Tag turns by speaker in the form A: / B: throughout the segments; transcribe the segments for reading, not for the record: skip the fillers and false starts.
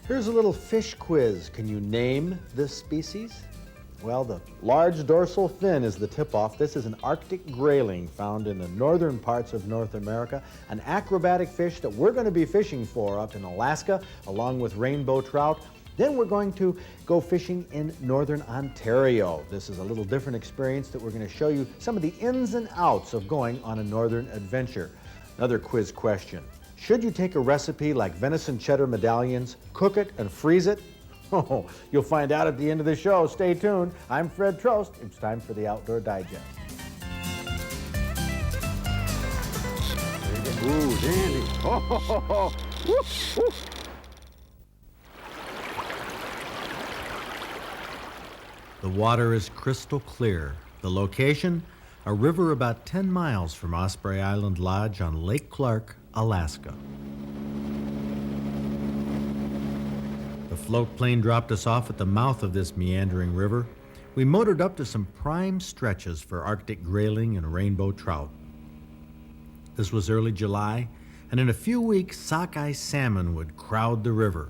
A: Here's a little fish quiz. Can you name this species? Well, the large dorsal fin is the tip-off. This is an Arctic grayling found in the northern parts of North America, an acrobatic fish that we're going to be fishing for up in Alaska, along with rainbow trout. Then we're going to go fishing in northern Ontario. This is a little different experience that we're going to show you some of the ins and outs of going on a northern adventure. Another quiz question. Should you take a recipe like venison cheddar medallions, cook it, and freeze it? Oh, you'll find out at the end of the show. Stay tuned. I'm Fred Trost. It's time for the Outdoor Digest.
B: Ooh, dandy. Oh, woof, woof.
A: The water is crystal clear. The location, a river about 10 miles from Osprey Island Lodge on Lake Clark, Alaska. The float plane dropped us off at the mouth of this meandering river. We motored up to some prime stretches for Arctic grayling and rainbow trout. This was early July, and in a few weeks, sockeye salmon would crowd the river.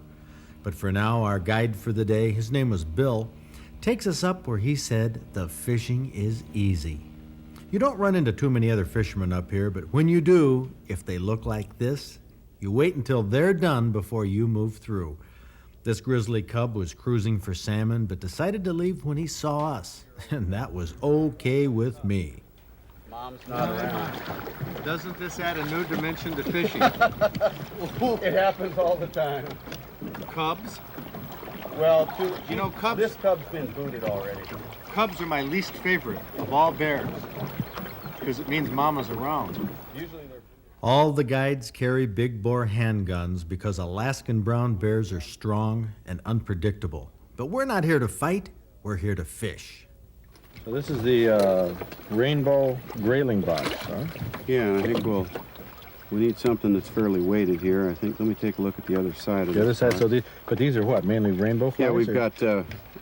A: But for now, our guide for the day, his name was Bill, takes us up where he said the fishing is easy. You don't run into too many other fishermen up here, but when you do, if they look like this, you wait until they're done before you move through. This grizzly cub was cruising for salmon, but decided to leave when he saw us, and that was okay with me.
B: Mom's not around.
C: Doesn't this add a new dimension to fishing?
B: It happens all the time.
C: Cubs?
B: Well,
C: You know, cubs-
B: This cub's been booted already.
C: Cubs are my least favorite of all bears because it means mama's around.
B: Usually they're...
A: All the guides carry big bore handguns because Alaskan brown bears are strong and unpredictable. But we're not here to fight, we're here to fish.
D: So this is the rainbow grayling box, huh?
E: Yeah, and I think we need something that's fairly weighted here. I think, let me take a look at the other side of
D: The other
E: this
D: side,
E: box.
D: so these are what, mainly rainbow flies?
E: Yeah, we've
D: or-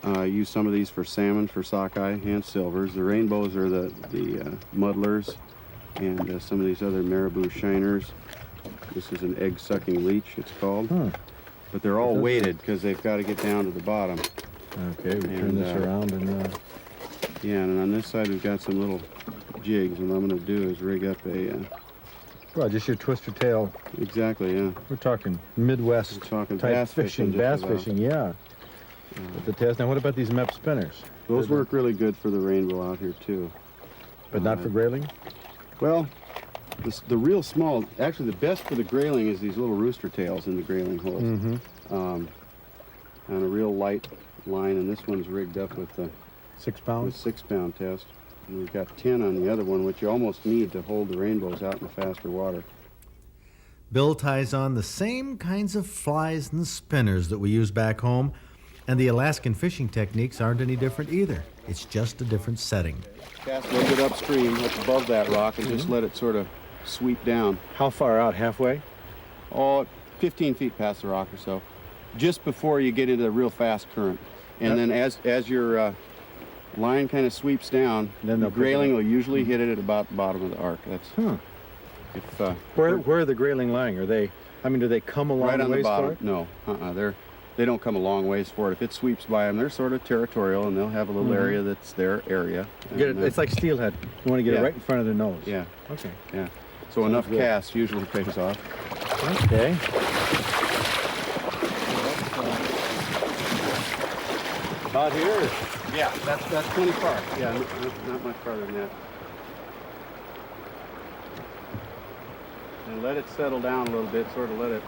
E: got, used some of these for salmon, for sockeye, and silvers. The rainbows are the muddlers, and some of these other marabou shiners. This is an egg-sucking leech, it's called. But they're all weighted because they've got to get down to the bottom.
D: Okay, we turn this around and...
E: Yeah, and on this side we've got some little jigs, and what I'm going to do is rig up a...
D: well, just your twister tail.
E: exactly, yeah.
D: We're talking Midwest
E: We're talking
D: type
E: bass fishing, just
D: bass
E: about.
D: fishing, yeah. With the test. Now, what about these MEP spinners?
E: Those work really good for the rainbow out here, too.
D: But not for grayling?
E: Well, the real small, actually the best for the grayling is these little rooster tails in the grayling holes.
D: Mm-hmm.
E: On a real light line, and this one's rigged up with the
D: 6 pounds?
E: 6-pound test. And we've got 10 on the other one, which you almost need to hold the rainbows out in the faster water.
A: Bill ties on the same kinds of flies and spinners that we use back home, and the Alaskan fishing techniques aren't any different either. It's just a different setting.
E: Cast a little bit upstream, up above that rock, and just let it sort of sweep down.
D: How far out? Halfway?
E: Oh, 15 feet past the rock or so, just before you get into the real fast current. And then as your line kind of sweeps down,
D: Then
E: the
D: they'll pick it
E: grayling
D: up.
E: will usually hit it at about the bottom of the arc. That's if
D: Where are the grayling lying? Are they, do they come a long
E: right on the
D: ways
E: bottom.
D: for it?
E: No, they don't come a long ways for it. If it sweeps by them, they're sort of territorial, and they'll have a little area that's their area.
D: Get it,
E: And,
D: it's like steelhead. You want to get
E: yeah.
D: it right in front of their nose.
E: yeah,
D: Okay.
E: yeah. So enough
D: good.
E: cast usually pays off.
D: Okay. About here?
E: Yeah, that's plenty far. Yeah, not much farther than that. And let it settle down a little bit, sort of let it.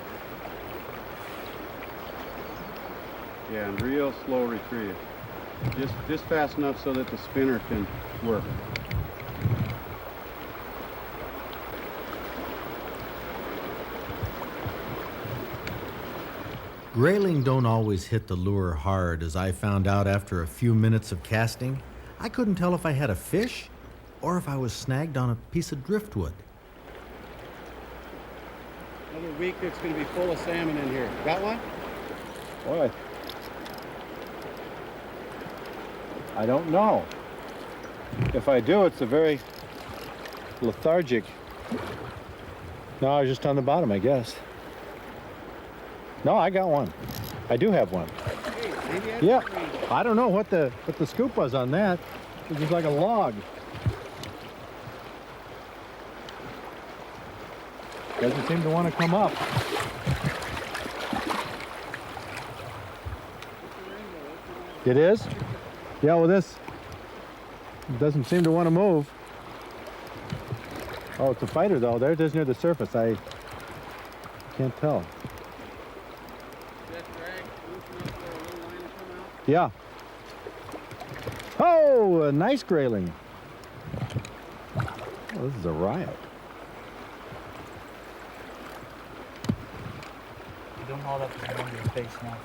E: Yeah, and real slow retrieve. Just fast enough so that the spinner can work.
A: Grayling don't always hit the lure hard, as I found out after a few minutes of casting. I couldn't tell if I had a fish or if I was snagged on a piece of driftwood.
E: Another week it's going to be full of salmon in here. Got one?
D: Boy. I don't know. If I do, it's a very lethargic. No, I was just on the bottom, I guess. No, I got one. I do have one. Yeah. I don't know what the scoop was on that. It was just like a log. Doesn't seem to want to come up. It is? Yeah, well this doesn't seem to want to move. Oh, it's a fighter though. There it is near the surface. I can't tell. Yeah. Oh, a nice grayling. Oh, this is a riot.
F: You don't hold up the one in your face now.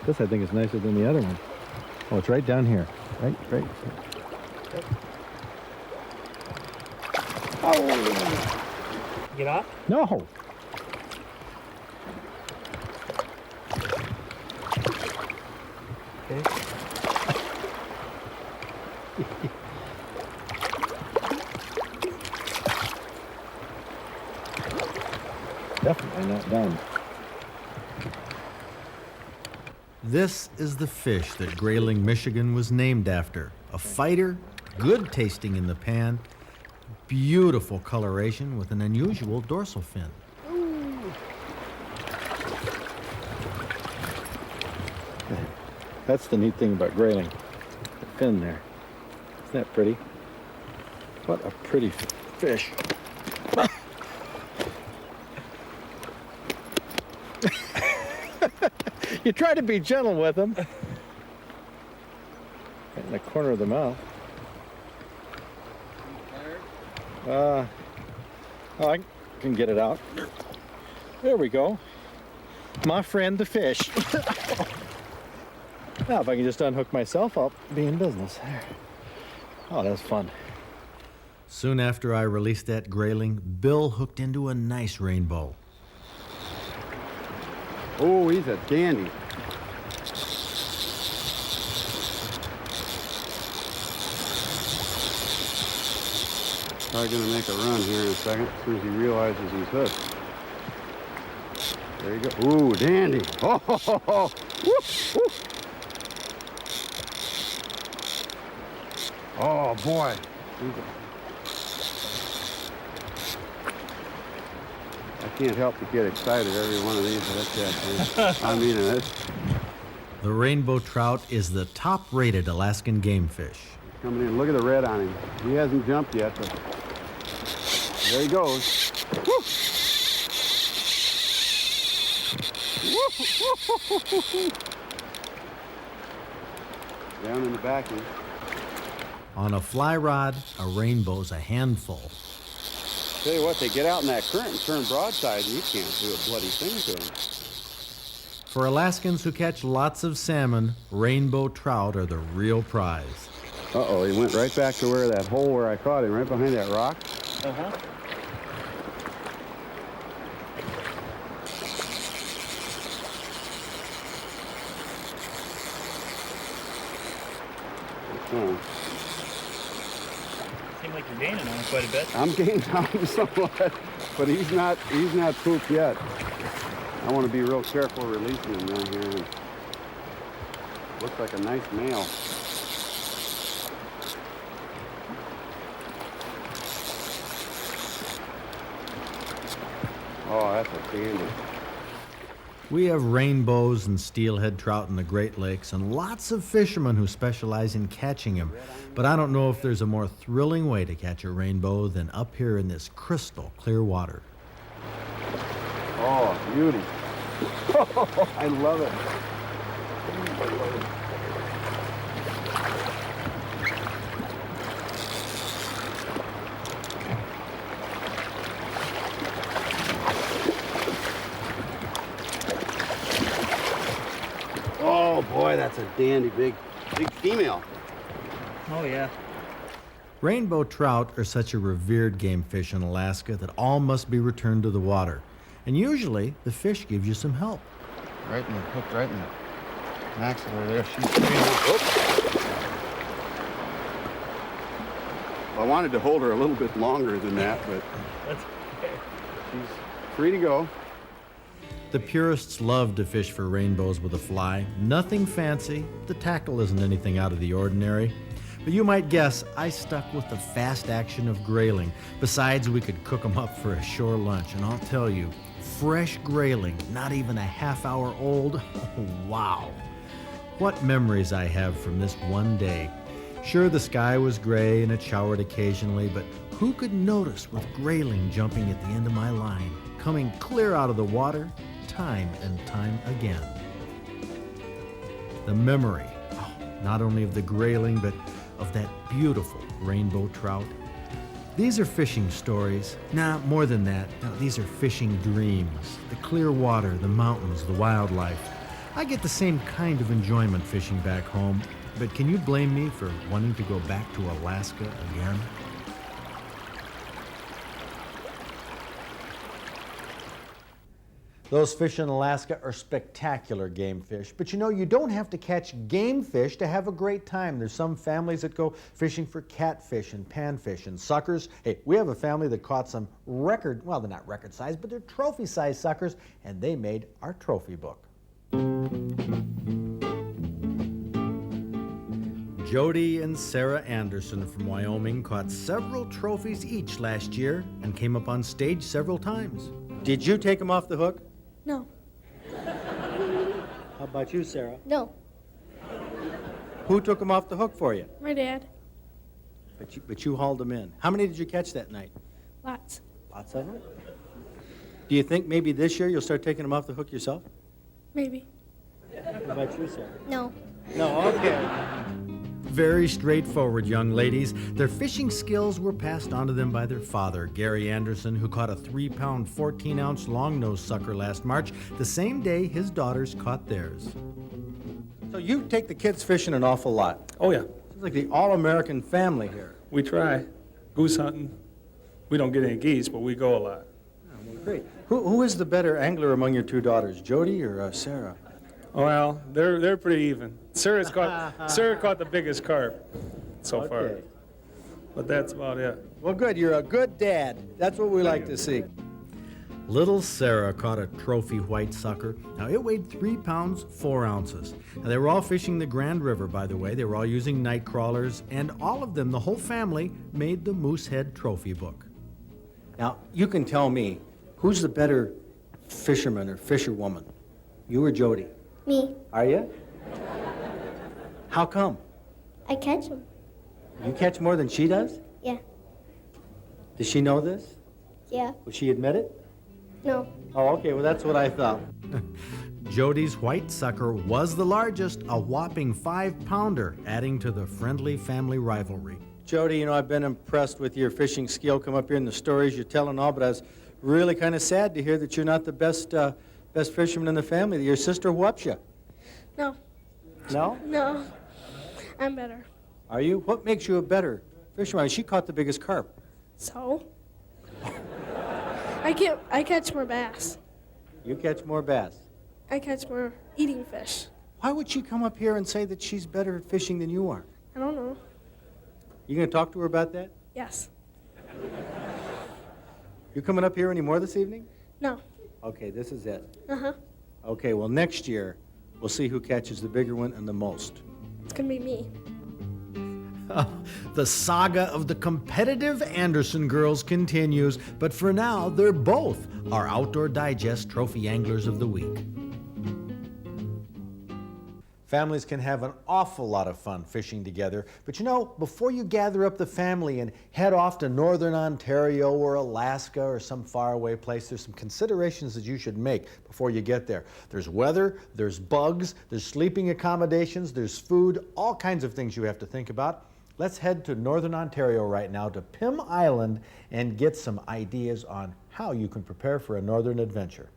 D: This I think is nicer than the other one. Oh, it's right down here. Right. Oh!
F: Get off?
D: No!
F: Okay.
D: Definitely not done.
A: This is the fish that Grayling, Michigan was named after. A fighter, good tasting in the pan, beautiful coloration with an unusual dorsal fin.
D: That's the neat thing about grayling. The fin there. Isn't that pretty? What a pretty fish. You try to be gentle with them. Right in the corner of the mouth. Oh, I can get it out. There we go. My friend the fish. Now if I can just unhook myself, I'll be in business. Oh, that's fun.
A: Soon after I released that grayling, Bill hooked into a nice rainbow.
E: Oh, he's a dandy. Probably gonna make a run here in a second as soon as he realizes he's hooked. There you go. Ooh, dandy. Oh, ho, ho, ho. Woo, woo. Oh boy. I can't help but get excited every one of these that I catch. I mean it.
A: The rainbow trout is the top-rated Alaskan game fish.
E: Coming in. Look at the red on him. He hasn't jumped yet, but there he goes. Woo. Down in the backing.
A: On a fly rod, a rainbow's a handful.
E: Tell you what, they get out in that current and turn broadside, and you can't do a bloody thing to them.
A: For Alaskans who catch lots of salmon, rainbow trout are the real prize.
E: Uh-oh, he went right back to where that hole where I caught him, right behind that rock.
F: Uh-huh.
E: Oh.
F: Seems like you're gaining on him quite a bit.
E: I'm gaining on him somewhat, but he's not pooped yet. I want to be real careful releasing him down here. Looks like a nice male. Oh, that's a dandy.
A: We have rainbows and steelhead trout in the Great Lakes and lots of fishermen who specialize in catching them. But I don't know if there's a more thrilling way to catch a rainbow than up here in this crystal clear water.
E: Oh, beauty. I love it. Oh boy, that's a dandy big female.
F: Oh, yeah.
A: Rainbow trout are such a revered game fish in Alaska that all must be returned to the water. And usually, the fish gives you some help.
E: Right in the hook, right in the maxillary there. She's I wanted to hold her a little bit longer than that, but
F: That's okay.
E: she's free to go.
A: The purists love to fish for rainbows with a fly. Nothing fancy. The tackle isn't anything out of the ordinary. But you might guess I stuck with the fast action of grayling. Besides, we could cook them up for a shore lunch. And I'll tell you, fresh grayling, not even a half hour old, wow. What memories I have from this one day. Sure, the sky was gray and it showered occasionally, but who could notice with grayling jumping at the end of my line, coming clear out of the water, time and time again. The memory, not only of the grayling, but of that beautiful rainbow trout. These are fishing stories. Nah, more than that. No, these are fishing dreams. The clear water, the mountains, the wildlife. I get the same kind of enjoyment fishing back home, but can you blame me for wanting to go back to Alaska again? Those fish in Alaska are spectacular game fish, but you know, you don't have to catch game fish to have a great time. There's some families that go fishing for catfish and panfish and suckers. Hey, we have a family that caught some record, well, they're not record size, but they're trophy size suckers, and they made our trophy book. Jody and Sarah Anderson from Wyoming caught several trophies each last year and came up on stage several times. Did you take them off the hook?
G: No.
A: How about you, Sarah?
G: No.
A: Who took them off the hook for you?
G: My dad.
A: But you hauled them in. How many did you catch that night?
G: Lots.
A: Lots of them? Do you think maybe this year you'll start taking them off the hook yourself?
G: Maybe.
A: What about you, Sarah?
G: No.
A: No, okay. Very straightforward young ladies. Their fishing skills were passed on to them by their father, Gary Anderson, who caught a 3-pound, 14-ounce longnose sucker last March, the same day his daughters caught theirs. So you take the kids fishing an awful lot.
H: Oh, yeah.
A: It's like the all-American family here.
H: We try. Goose hunting. We don't get any geese, but we go a lot.
A: Great. Who is the better angler among your two daughters, Jody or Sarah?
H: Well, they're pretty even. Sarah caught the biggest carp so far.
A: Okay.
H: But that's about it.
A: Well, good. You're a good dad. That's what we like to see. Little Sarah caught a trophy white sucker. Now, it weighed 3 pounds, 4 ounces. Now, they were all fishing the Grand River, by the way. They were all using night crawlers, and all of them, the whole family, made the Moosehead Trophy Book. Now, you can tell me, who's the better fisherman or fisherwoman? You or Jody?
G: Me.
A: Are you? How come?
G: I catch them.
A: You catch more than she does?
G: Yeah.
A: Does she know this?
G: Yeah.
A: Will she admit it?
G: No.
A: Oh, okay, well, that's what I thought. Jody's white sucker was the largest, a whopping 5-pounder, adding to the friendly family rivalry. Jody, you know, I've been impressed with your fishing skill, come up here in the stories you're telling all, but I was really kind of sad to hear that you're not the best fisherman in the family, that your sister whoops you.
G: No.
A: No?
G: No. I'm better.
A: Are you? What makes you a better fisherman? She caught the biggest carp.
G: So? I catch more bass.
A: You catch more bass.
G: I catch more eating fish.
A: Why would she come up here and say that she's better at fishing than you are?
G: I don't know.
A: You gonna talk to her about that?
G: Yes.
A: You coming up here anymore this evening?
G: No.
A: Okay, this is it.
G: Uh-huh.
A: Okay, well, next year, we'll see who catches the bigger one and the most.
G: It's gonna be me.
A: The saga of the competitive Anderson girls continues, but for now, they're both our Outdoor Digest Trophy Anglers of the Week. Families can have an awful lot of fun fishing together, but you know, before you gather up the family and head off to northern Ontario or Alaska or some faraway place, there's some considerations that you should make before you get there. There's weather, there's bugs, there's sleeping accommodations, there's food, all kinds of things you have to think about. Let's head to northern Ontario right now to Pym Island and get some ideas on how you can prepare for a northern adventure.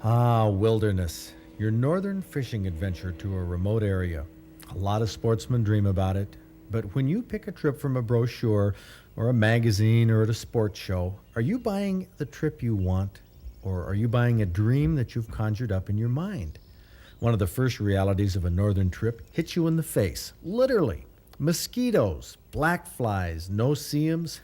A: Ah, wilderness. Your northern fishing adventure to a remote area. A lot of sportsmen dream about it, but when you pick a trip from a brochure or a magazine or at a sports show, are you buying the trip you want, or are you buying a dream that you've conjured up in your mind? One of the first realities of a northern trip hits you in the face, literally. Mosquitoes, black flies, no-see-ums,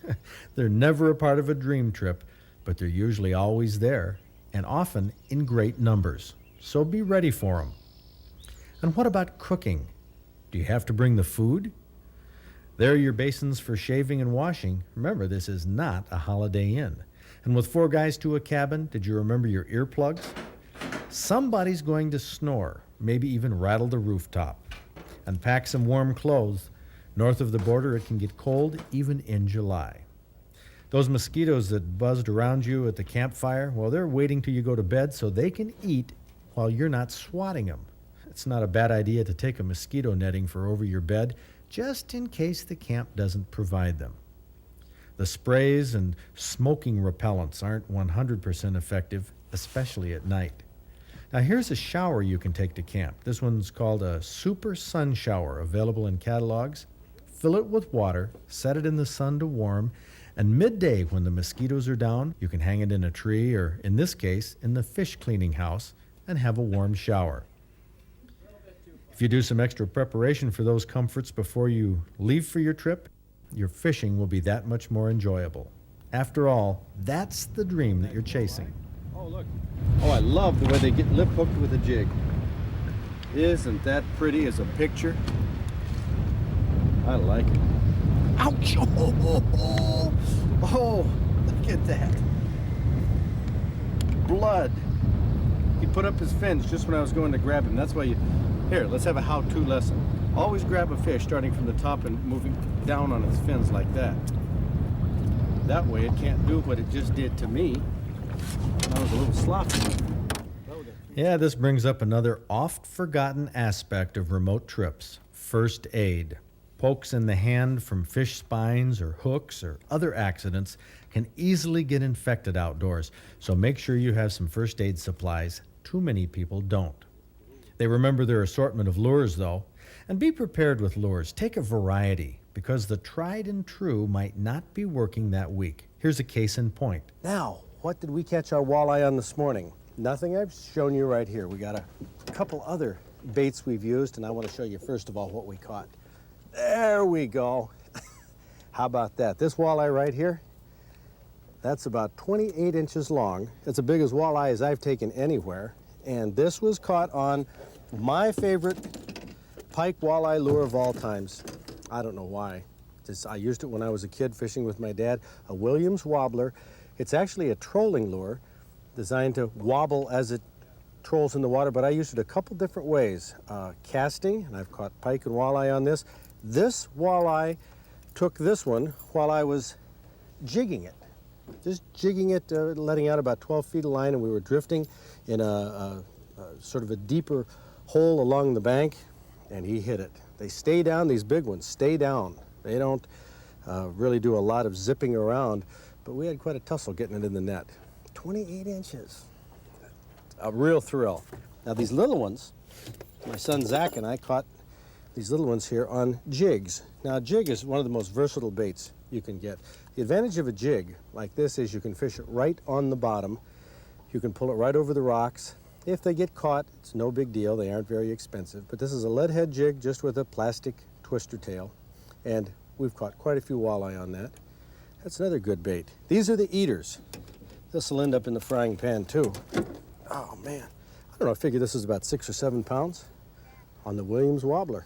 A: they're never a part of a dream trip, but they're usually always there, and often in great numbers. So be ready for them. And what about cooking? Do you have to bring the food? There are your basins for shaving and washing. Remember, this is not a Holiday Inn. And with 4 guys to a cabin, did you remember your earplugs? Somebody's going to snore, maybe even rattle the rooftop. And pack some warm clothes. North of the border, it can get cold even in July. Those mosquitoes that buzzed around you at the campfire, well, they're waiting till you go to bed so they can eat while you're not swatting them. It's not a bad idea to take a mosquito netting for over your bed, just in case the camp doesn't provide them. The sprays and smoking repellents aren't 100% effective, especially at night. Now here's a shower you can take to camp. This one's called a Super Sun Shower, available in catalogs. Fill it with water, set it in the sun to warm, and midday when the mosquitoes are down, you can hang it in a tree or, in this case, in the fish cleaning house and have a warm shower. If you do some extra preparation for those comforts before you leave for your trip, your fishing will be that much more enjoyable. After all, that's the dream that you're chasing.
E: Oh, look. Oh, I love the way they get lip hooked with a jig. Isn't that pretty as a picture? I like it. Ouch! Oh, look at that. Blood. He put up his fins just when I was going to grab him. That's why you... Here, let's have a how-to lesson. Always grab a fish starting from the top and moving down on its fins like that. That way it can't do what it just did to me. I was a little sloppy.
A: Yeah, this brings up another oft-forgotten aspect of remote trips: first aid. Pokes in the hand from fish spines or hooks or other accidents can easily get infected outdoors, so make sure you have some first aid supplies. Too many people don't. They remember their assortment of lures, though, and be prepared with lures. Take a variety, because the tried and true might not be working that week. Here's a case in point.
I: Now, what did we catch our walleye on this morning? Nothing. I've shown you right here. We got a couple other baits we've used, and I want to show you first of all what we caught. There we go. How about that? This walleye right here, that's about 28 inches long. It's as big as walleye as I've taken anywhere. And this was caught on my favorite pike walleye lure of all times. I don't know why. I used it when I was a kid fishing with my dad, a Williams wobbler. It's actually a trolling lure designed to wobble as it trolls in the water, but I used it a couple different ways. Casting, and I've caught pike and walleye on this. This walleye took this one while I was jigging it. Just jigging it, letting out about 12 feet of line, and we were drifting in a sort of a deeper hole along the bank, and he hit it. They stay down, these big ones stay down. They don't really do a lot of zipping around, but we had quite a tussle getting it in the net. 28 inches. A real thrill. Now these little ones, my son Zach and I caught these little ones here on jigs. Now a jig is one of the most versatile baits you can get. The advantage of a jig like this is you can fish it right on the bottom. You can pull it right over the rocks. If they get caught, it's no big deal. They aren't very expensive. But this is a lead head jig just with a plastic twister tail. And we've caught quite a few walleye on that. That's another good bait. These are the eaters. This will end up in the frying pan too. Oh man, I don't know, I figure this is about 6 or 7 pounds on the Williams wobbler.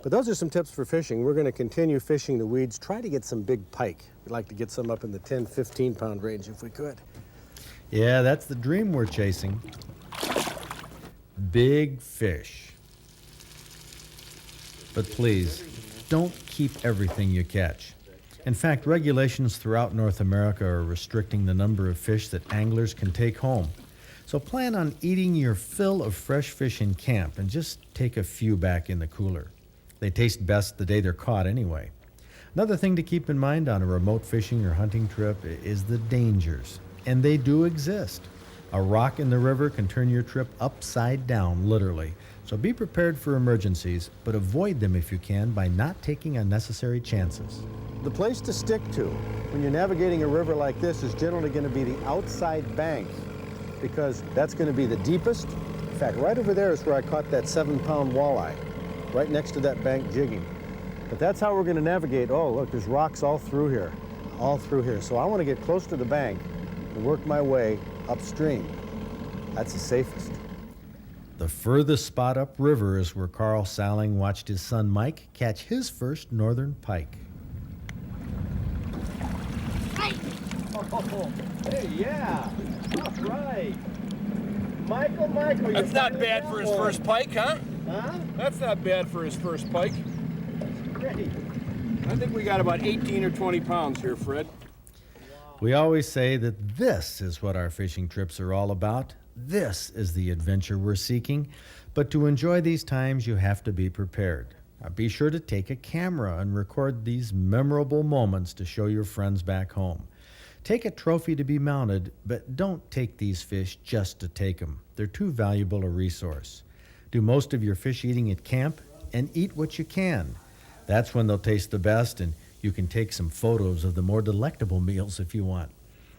I: But those are some tips for fishing. We're going to continue fishing the weeds, try to get some big pike. We'd like to get some up in the 10, 15 pound range if we could.
A: Yeah, that's the dream we're chasing. Big fish. But please, don't keep everything you catch. In fact, regulations throughout North America are restricting the number of fish that anglers can take home. So plan on eating your fill of fresh fish in camp and just take a few back in the cooler. They taste best the day they're caught anyway. Another thing to keep in mind on a remote fishing or hunting trip is the dangers, and they do exist. A rock in the river can turn your trip upside down, literally. So be prepared for emergencies, but avoid them if you can by not taking unnecessary chances.
I: The place to stick to when you're navigating a river like this is generally going to be the outside bank, because that's going to be the deepest, In fact, right over there is where I caught that 7-pound walleye, right next to that bank jigging. But that's how we're going to navigate. Oh, look, there's rocks all through here, all through here. So I want to get close to the bank and work my way upstream. That's the safest.
A: The furthest spot upriver is where Carl Salling watched his son Mike catch his first northern pike.
I: Oh, hey, yeah. All right. Michael.
B: That's not bad for his first pike, huh?
I: Huh?
B: That's not bad for his first pike.
I: Great.
B: I think we got about 18 or 20 pounds here, Fred.
A: We always say that this is what our fishing trips are all about. This is the adventure we're seeking. But to enjoy these times, you have to be prepared. Now, be sure to take a camera and record these memorable moments to show your friends back home. Take a trophy to be mounted, but don't take these fish just to take them. They're too valuable a resource. Do most of your fish eating at camp and eat what you can. That's when they'll taste the best, and you can take some photos of the more delectable meals if you want.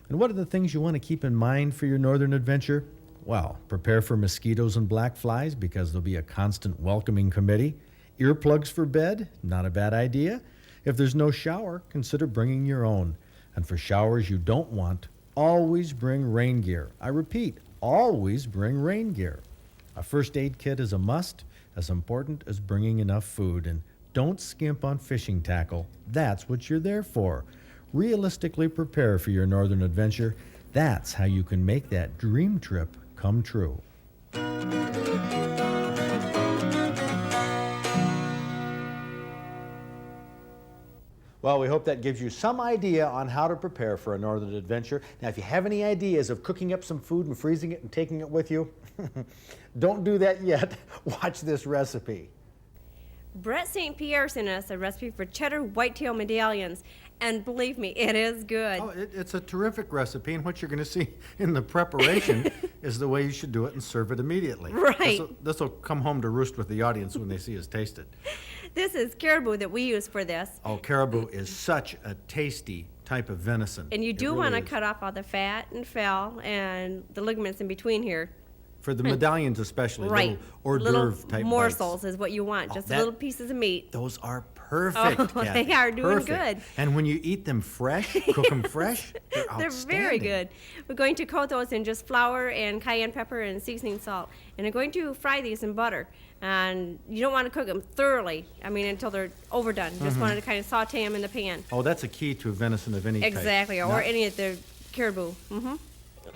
A: And what are the things you want to keep in mind for your northern adventure? Well, prepare for mosquitoes and black flies because there'll be a constant welcoming committee. Earplugs for bed? Not a bad idea. If there's no shower, consider bringing your own. And for showers you don't want, always bring rain gear. I repeat, always bring rain gear. A first aid kit is a must, as important as bringing enough food. And don't skimp on fishing tackle. That's what you're there for. Realistically prepare for your northern adventure. That's how you can make that dream trip come true.
I: Well, we hope that gives you some idea on how to prepare for a northern adventure. Now, if you have any ideas of cooking up some food and freezing it and taking it with you, don't do that yet. Watch this recipe.
J: Brett St. Pierre sent us a recipe for cheddar whitetail medallions, and believe me, it is good.
A: Oh, it's a terrific recipe, and what you're going to see in the preparation is the way you should do it and serve it immediately.
J: Right.
A: This will come home to roost with the audience when they see us taste it.
J: This is caribou that we use for this.
A: Oh, caribou is such a tasty type of venison.
J: And you
A: It
J: do
A: really
J: want to
A: is.
J: cut off all the fat and fell and the ligaments in between here.
A: For the medallions especially,
J: Right.
A: little hors d'oeuvre type
J: morsels
A: bites.
J: is what you want, just
A: that-
J: little pieces of meat.
A: Those are perfect,
J: Oh,
A: Kathy.
J: they are doing
A: Perfect.
J: good.
A: And when you eat them fresh, cook them fresh, they're
J: They're
A: outstanding.
J: very good. We're going to coat those in just flour and cayenne pepper and seasoning salt. And I'm going to fry these in butter. And you don't want to cook them thoroughly, until they're overdone. Just want to kind of saute them in the pan.
A: Oh, that's a key to a venison of any type.
J: Exactly, or
A: Not-
J: any of the caribou.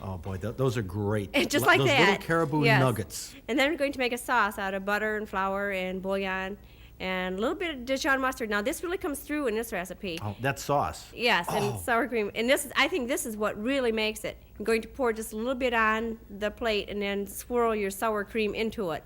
A: Oh boy, those are great.
J: Just like
A: those
J: that.
A: little caribou
J: Yes.
A: nuggets.
J: And then we're going to make a sauce out of butter and flour and bouillon and a little bit of Dijon mustard. Now this really comes through in this recipe.
A: Oh, that sauce.
J: Yes, and
A: Oh.
J: sour cream. And I think this is what really makes it. I'm going to pour just a little bit on the plate and then swirl your sour cream into it.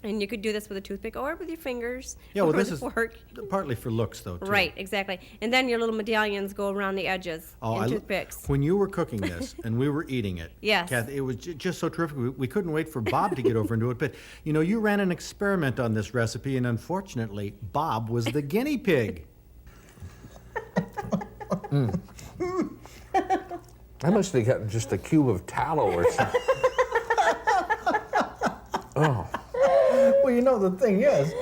J: And you could do this with a toothpick or with your fingers.
A: Yeah, well,
J: or
A: this
J: with
A: is
J: a fork.
A: partly for looks, though, too.
J: Right, exactly. And then your little medallions go around the edges in toothpicks.
A: When you were cooking this and we were eating it,
J: Yes.
A: Kathy, it was just so terrific. We couldn't wait for Bob to get over and do it. But, you ran an experiment on this recipe, and unfortunately, Bob was the guinea pig.
K: I must have gotten just a cube of tallow or something. Oh.
I: Well, the thing is,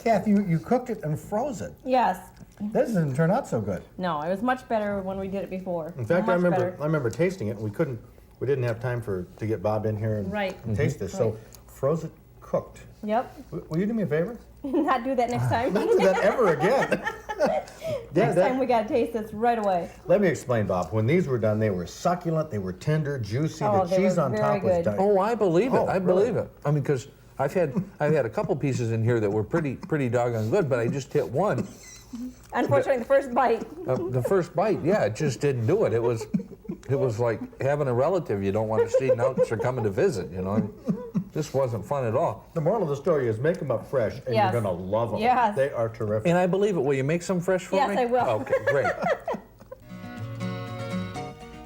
I: Kathy, you cooked it and froze it.
L: Yes.
I: This didn't turn out so good.
L: No, it was much better when we did it before.
I: In fact, I
L: Much better.
I: remember tasting it, and we didn't have time to get Bob in here and
L: Right.
I: taste this. So, froze it, cooked.
L: Yep.
I: Will you do me a favor?
L: Not do that next time.
I: Not do that ever again.
L: Next time we gotta taste this right away.
I: Let me explain, Bob. When these were done, they were succulent, they were tender, juicy.
L: Oh,
I: The
L: they
I: cheese
L: were
I: on
L: very
I: top was
L: good.
I: done.
K: Oh, I believe it.
I: Oh,
K: I believe it. I mean, because I've had a couple pieces in here that were pretty doggone good, but I just hit one.
L: Unfortunately, the first bite.
K: The first bite, yeah, it just didn't do it. It was like having a relative you don't want to see now because they're coming to visit. This wasn't fun at all.
I: The moral of the story is make them up fresh, and
L: Yes.
I: you're going to love them.
L: Yes.
I: They are terrific.
K: And I believe it. Will you make some fresh for
L: Yes,
K: me?
L: I will.
K: Okay, great.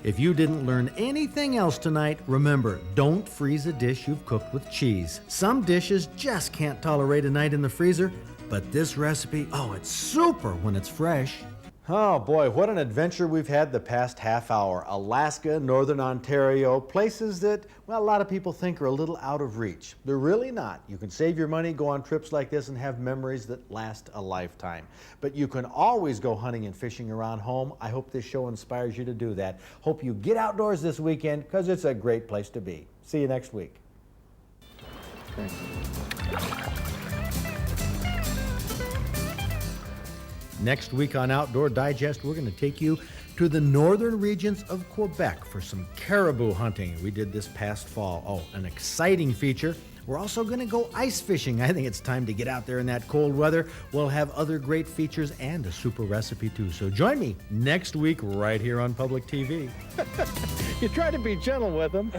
A: If you didn't learn anything else tonight, remember, don't freeze a dish you've cooked with cheese. Some dishes just can't tolerate a night in the freezer, but this recipe, it's super when it's fresh. Oh boy, what an adventure we've had the past half hour. Alaska, Northern Ontario, places that, well, a lot of people think are a little out of reach. They're really not. You can save your money, go on trips like this, and have memories that last a lifetime. But you can always go hunting and fishing around home. I hope this show inspires you to do that. Hope you get outdoors this weekend, because it's a great place to be. See you next week. Next week on Outdoor Digest, we're going to take you to the northern regions of Quebec for some caribou hunting. We did this past fall. Oh, an exciting feature. We're also going to go ice fishing. I think it's time to get out there in that cold weather. We'll have other great features and a super recipe too. So join me next week right here on Public TV.
D: You try to be gentle with them.